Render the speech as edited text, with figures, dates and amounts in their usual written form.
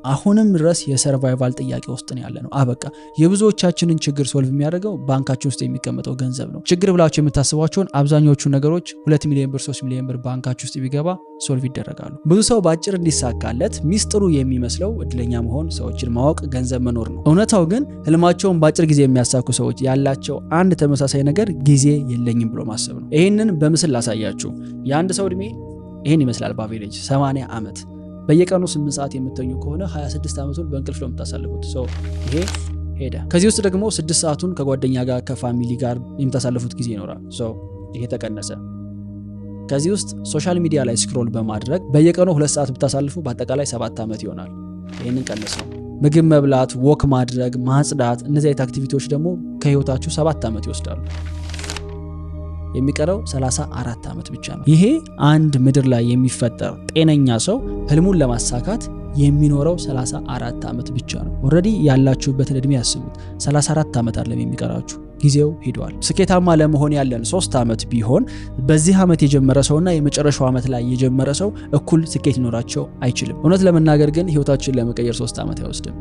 አሁንም ድረስ የሰርቫይቫል ጥያቄ ውስጥ ነው ያለነው። አበቃ የብዙዎቻችንን ችግር ሶልቭ የሚያደርገው ባንካችን ውስጥ የሚቀመጠው ገንዘብ ነው። ችግር ብላችሁ የምታስቧቸውን አብዛኞቹ ነገሮች 2 ሚሊዮን ብር 3 ሚሊዮን ብር ባንካችሁ ውስጥ ቢገባ ሶልቭ ይደረጋሉ። ብዙ ሰው በአጭር እንዲሳካለት ሚስጥሩ የሚመስለው እድለኛ መሆን፣ ሰዎችን ማወቅ፣ ገንዘብ መኖር ነው። እውነታው ግን ህልማቸውን በአጭር ጊዜ የሚያሳኩ ሰዎች ያላቸው አንድ ተመሳሳይ ነገር ጊዜ የለኝም ብሎ ማሰብ ነው። ይህንን በምስል ላሳያችሁ። የአንድ ሰው እድሜ ይህን ይመስላል። በአቬሬጅ 80 ዓመት በየቀኑ 8 ሰዓት የምተኙ ከሆነ 26 ዓመቱን በእንቅልፍ ነው የምታሳልፉት። ይሄ ሄደ። ከዚህ ውስጥ ደግሞ 6 ሰዓቱን ከጓደኛ ጋር ከፋሚሊ ጋር የምታሳልፉት ጊዜ ይኖራል። ይሄ ተቀነሰ። ከዚህ ውስጥ ሶሻል ሚዲያ ላይ ስክሮል በማድረግ በየቀኑ 2 ሰዓት ብታሳልፉ በአጠቃላይ 7 ዓመት ይሆናል። ይህንን ቀነስ ነው። ምግብ መብላት፣ ወክ ማድረግ፣ ማጽዳት፣ እነዚህ አይነት አክቲቪቲዎች ደግሞ ከህይወታችሁ 7 ዓመት ይወስዳሉ። የሚቀረው 34 ዓመት ብቻ ነው። ይሄ አንድ ምድር ላይ የሚፈጠር ጤነኛ ሰው ህልሙን ለማሳካት የሚኖረው 34 ዓመት ብቻ ነው። ኦሬዲ ያላችሁበትን እድሜ ያስቡት። 34 ዓመት አይደለም የሚቀራችሁ፣ ጊዜው ሄዷል። ስኬታማ ለመሆን ያለን 3 ዓመት ቢሆን በዚህ ዓመት የጀመረ ሰውና የመጨረሻው ዓመት ላይ የጀመረ ሰው እኩል ስኬት ሊኖራቸው አይችልም። እውነት ለመናገር ግን ህይወታችንን ለመቀየር 3 ዓመት አይወስድም።